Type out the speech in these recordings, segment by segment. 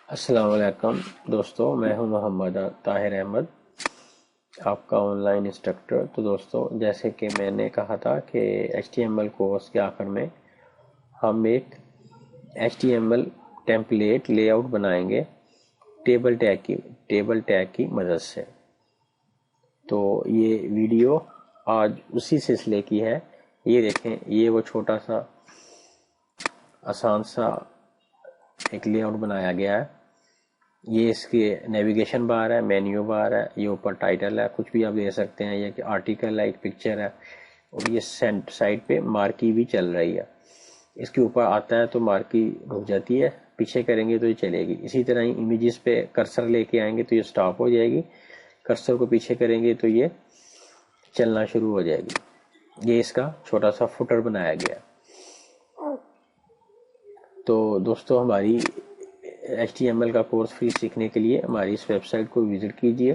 السلام علیکم دوستو، میں ہوں محمد طاہر احمد، آپ کا آن لائن انسٹرکٹر۔ تو دوستو، جیسے کہ میں نے کہا تھا کہ H T M L course کے آخر میں ہم ایک H T M L template layout بنائیں گے ٹیبل ٹیگ کی مدد سے۔ تو یہ ویڈیو آج اسی سلسلے کی ہے۔ یہ دیکھیں، یہ وہ چھوٹا سا آسان سا ایک لے آؤٹ بنایا گیا ہے۔ یہ اس کی نیویگیشن بار ہے، مینیو بار ہے، یہ اوپر ٹائٹل ہے، کچھ بھی آپ دے سکتے ہیں، یہ کہ آرٹیکل ہے، ایک پکچر ہے، اور یہ سائڈ پہ مارکی بھی چل رہی ہے۔ اس کے اوپر آتا ہے تو مارکی رک جاتی ہے، پیچھے کریں گے تو یہ چلے گی۔ اسی طرح ہی امیجز پہ کرسر لے کے آئیں گے تو یہ سٹاپ ہو جائے گی، کرسر کو پیچھے کریں گے تو یہ چلنا شروع ہو جائے گی۔ یہ اس کا چھوٹا سا فوٹر بنایا گیا۔ تو دوستو، ہماری ایچ ٹی ایم ایل کا کورس فری سیکھنے کے لیے ہماری اس ویب سائٹ کو وزٹ کیجیے،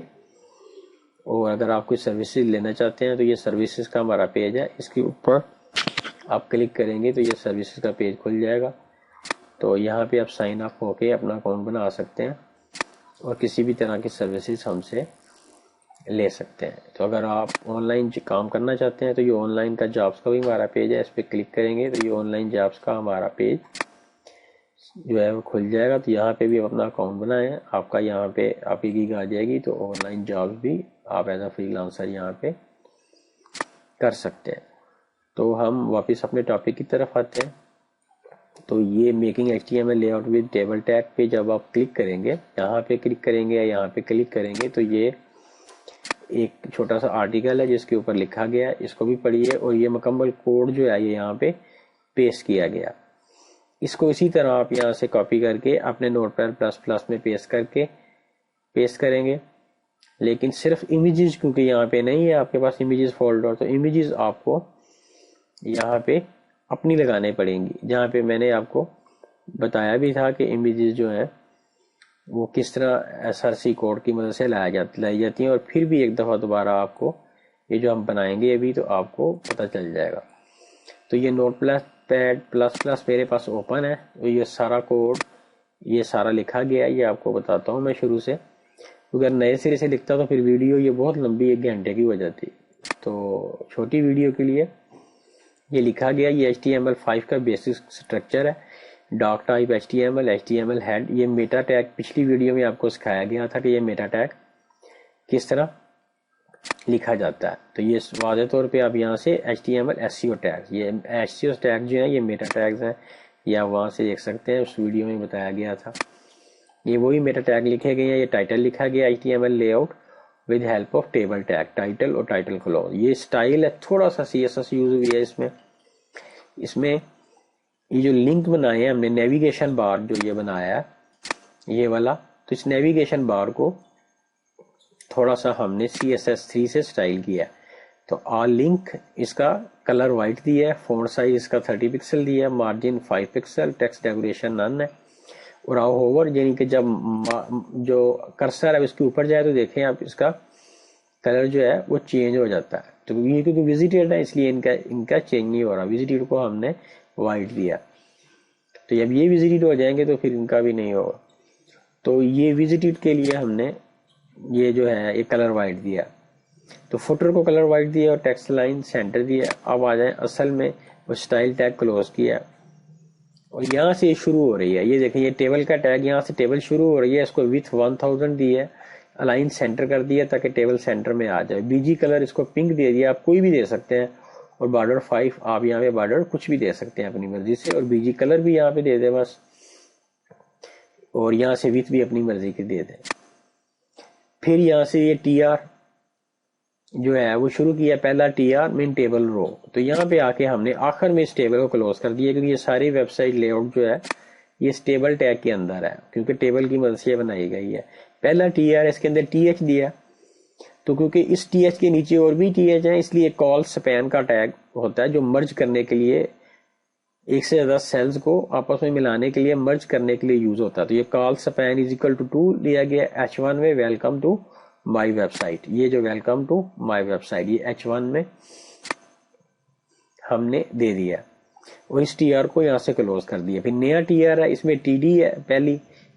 اور اگر آپ کوئی سروسز لینا چاہتے ہیں تو یہ سروسز کا ہمارا پیج ہے، اس کے اوپر آپ کلک کریں گے تو یہ سروسز کا پیج کھل جائے گا۔ تو یہاں پہ آپ سائن اپ ہو کے اپنا اکاؤنٹ بنا سکتے ہیں اور کسی بھی طرح کی سروسز ہم سے لے سکتے ہیں۔ تو اگر آپ آن لائن کام کرنا چاہتے ہیں تو یہ آن لائن کا جابس کا بھی ہمارا پیج ہے، اس پہ کلک کریں گے تو یہ آن لائن جابس کا ہمارا پیج جو ہے وہ کھل جائے گا۔ تو یہاں پہ بھی اپنا اکاؤنٹ بنائیں، آپ کا یہاں پہ آپ کی گیگ آ جائے گی، تو آن لائن جابس بھی آپ ایز اے فری لانسر یہاں پہ کر سکتے ہیں۔ تو ہم واپس اپنے ٹاپک کی طرف آتے ہیں۔ تو یہ making H T M L layout with table tag پہ جب آپ کلک کریں گے، یہاں پہ کلک کریں گے یا یہاں پہ کلک کریں گے، تو یہ ایک چھوٹا سا آرٹیکل ہے جس کے اوپر لکھا گیا ہے، اس کو بھی پڑھیے، اور یہ مکمل کوڈ جو ہے یہ یہاں پہ پیسٹ کیا گیا۔ اس کو اسی طرح آپ یہاں سے کاپی کر کے اپنے نوٹ پیڈ پلس پلس میں پیسٹ کریں گے، لیکن صرف امیجز کیونکہ یہاں پہ نہیں ہے آپ کے پاس امیجز فولڈر، تو امیجز آپ کو یہاں پہ اپنی لگانے پڑیں گی، جہاں پہ میں نے آپ کو بتایا بھی تھا کہ امیجز جو ہیں وہ کس طرح ایس آر سی کوڈ کی مدد سے لائی جاتی ہیں، اور پھر بھی ایک دفعہ دوبارہ آپ کو یہ جو ہم بنائیں گے ابھی تو آپ کو پتہ چل جائے گا۔ تو یہ نوٹ پیڈ پلس پلس میرے پاس اوپن ہے، یہ سارا کوڈ یہ سارا لکھا گیا ہے، یہ آپ کو بتاتا ہوں میں شروع سے۔ اگر نئے سرے سے لکھتا تو پھر ویڈیو یہ بہت لمبی 1 گھنٹے کی ہو جاتی، تو چھوٹی ویڈیو کے لیے یہ لکھا گیا۔ یہ ایچ ٹی ایم ایل 5 کا بیسک سٹرکچر ہے، doctype H T M L head, یہ میٹا ٹیگ پچھلی ویڈیو میں آپ کو سکھایا گیا تھا کہ یہ میٹا ٹیگ کس طرح لکھا جاتا ہے۔ تو یہ واضح طور پہ آپ یہاں سے H T M L S C O tag, یہ ایس سی او ٹیگ جو ہیں یہ میٹا ٹیگز ہیں، یہ آپ وہاں سے دیکھ سکتے ہیں، اس ویڈیو میں بتایا گیا تھا۔ یہ وہی میٹا ٹیگ لکھے گئے ہیں، یہ ٹائٹل لکھا گیا H T M L layout with help of table tag, title اور ٹائٹل کلوز۔ یہ سٹائل ہے، تھوڑا سا سی ایس ایس یوز ہوئی ہے اس میں یہ جو لنک بنائے ہیں ہم نے، نیویگیشن بار جو یہ بنایا ہے یہ والا، تو اس نیویگیشن بار کو تھوڑا سا ہم نے CSS3 سے سٹائل کیا ہے۔ تو آل لنک اس کا کلر وائٹ دیا ہے، فونٹ سائز اس کا 30 پکسل دیا ہے، مارجن 5 پکسل، ٹیکسٹ ڈیکوریشن نن ہے، اور ہوور یعنی کہ جب جو کرسر ہے اس کے اوپر جائے تو دیکھیں آپ اس کا کلر جو ہے وہ چینج ہو جاتا ہے۔ تو یہ کیونکہ وزٹیڈ ہے اس لیے ان کا چینج نہیں ہو رہا، وزٹیڈ کو ہم نے وائٹ دیا، تو جب یہ وزٹیڈ ہو جائیں گے تو پھر ان کا بھی نہیں ہوگا۔ تو یہ وزٹیڈ کے لیے ہم نے یہ جو ہے یہ کلر وائٹ دیا، تو فوٹر کو کلر وائٹ دیا اور ٹیکسٹ لائن سینٹر دیا۔ اب آ جائیں اصل میں، وہ سٹائل ٹیگ کلوز کیا، اور یہاں سے یہ شروع ہو رہی ہے، یہ دیکھیں یہ ٹیبل کا ٹیگ، یہاں سے ٹیبل شروع ہو رہی ہے، اس کو وتھ 1000 دی ہے، الائن سینٹر کر دیا تاکہ ٹیبل سینٹر میں آ جائے، بی جی کلر اس کو پنک دے دیا، آپ کوئی بھی دے سکتے ہیں، اور بارڈر 5 آپ یہاں پہ بارڈر کچھ بھی دے سکتے ہیں اپنی مرضی سے، اور بی جی کلر بھی یہاں پہ دے دیں بس، اور یہاں سے وتھ بھی اپنی مرضی کے دے دیں۔ پھر یہاں سے یہ ٹی آر جو ہے وہ شروع کیا، پہلا ٹی آر مین ٹیبل رو، تو یہاں پہ آ کے ہم نے آخر میں اس ٹیبل کو کلوز کر دیا، کیونکہ یہ ساری ویب سائٹ لے آؤٹ جو ہے یہ اس ٹیبل ٹیگ کے اندر ہے، کیونکہ ٹیبل کی مدد سے بنائی گئی ہے۔ پہلا ٹی آر اس کے اندر ٹی ایچ دیا، تو کیونکہ اس ٹی ایچ کے نیچے اور بھی ٹی ایچ ہیں، اس لیے کال سپین کا ٹیگ ہوتا ہے جو مرج کرنے کے لیے ایک سے زیادہ سیلز کو آپس میں ملانے کے لیے، مرج کرنے کے لیے یوز ہوتا ہے۔ تو یہ کال سپین از اکول ٹو 2 لیا گیا H1 میں، welcome to my website, یہ جو welcome to my website یہ H1 میں ہم نے دے دیا، اور اس ٹی آر کو یہاں سے کلوز کر دیا۔ پھر نیا ٹی آر ہے، اس میں ٹی ڈی ہے، پہلی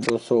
200,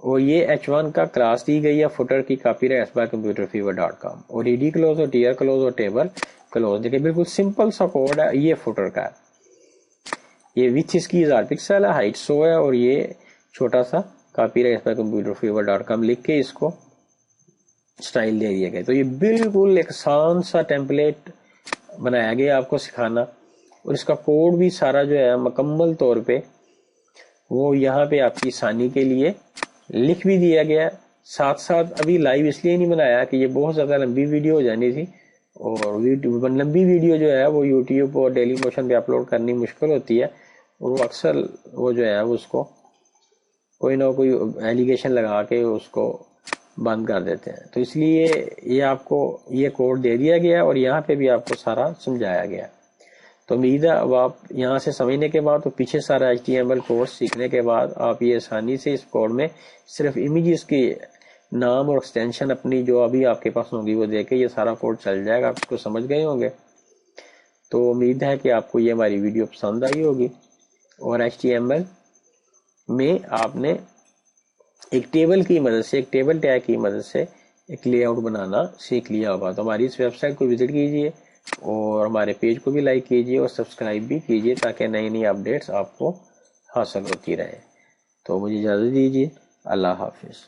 اور یہ H1 کا کلاس دی گئی ہے فوٹر کی کاپی رائٹ بائی computerfever.com اور ED کلوز اور ٹیئر کلوز اور ٹیبل کلوز. دیکھیں بالکل سمپل سا کوڈ ہے یہ فوٹر کا. یہ وچ اس کی 1000 پکسل ہے, ہائٹ 100 ہے, اور یہ چھوٹا سا کاپی رائٹ بائی computerfever.com لکھ کے اس کو سٹائل دے دیا گیا. تو یہ بالکل ایک آسان سا ٹیمپلیٹ بنایا گیا آپ کو سکھانا, اور اس کا کوڈ بھی سارا جو ہے مکمل طور پہ وہ یہاں پہ آپ کی آسانی کے لیے لکھ بھی دیا گیا. ساتھ ساتھ ابھی لائیو اس لیے نہیں بنایا کہ یہ بہت زیادہ لمبی ویڈیو ہو جانی تھی, اور لمبی ویڈیو جو ہے وہ یوٹیوب اور ڈیلی موشن پہ اپلوڈ کرنی مشکل ہوتی ہے, اور وہ اکثر وہ جو ہے اس کو کوئی نہ کوئی ایلیگیشن لگا کے اس کو بند کر دیتے ہیں. تو اس لیے یہ آپ کو یہ کوڈ دے دیا گیا اور یہاں پہ بھی آپ کو سارا سمجھایا گیا. تو امید ہے اب آپ یہاں سے سمجھنے کے بعد, تو پیچھے سارا HTML کورس سیکھنے کے بعد آپ یہ آسانی سے اس کوڈ میں صرف امیجز کی نام اور ایکسٹینشن اپنی جو ابھی آپ کے پاس ہوگی وہ دے کے یہ سارا کوڈ چل جائے گا. آپ اس کو سمجھ گئے ہوں گے. تو امید ہے کہ آپ کو یہ ہماری ویڈیو پسند آئی ہوگی, اور HTML میں آپ نے ایک ٹیبل کی مدد سے, ایک ٹیبل ٹیگ کی مدد سے ایک لے آؤٹ بنانا سیکھ لیا ہوگا. تو ہماری اس ویب سائٹ کو وزٹ کیجئے اور ہمارے پیج کو بھی لائک کیجئے اور سبسکرائب بھی کیجئے تاکہ نئی نئی اپڈیٹس آپ کو حاصل ہوتی رہیں. تو مجھے اجازت دیجیے. اللہ حافظ.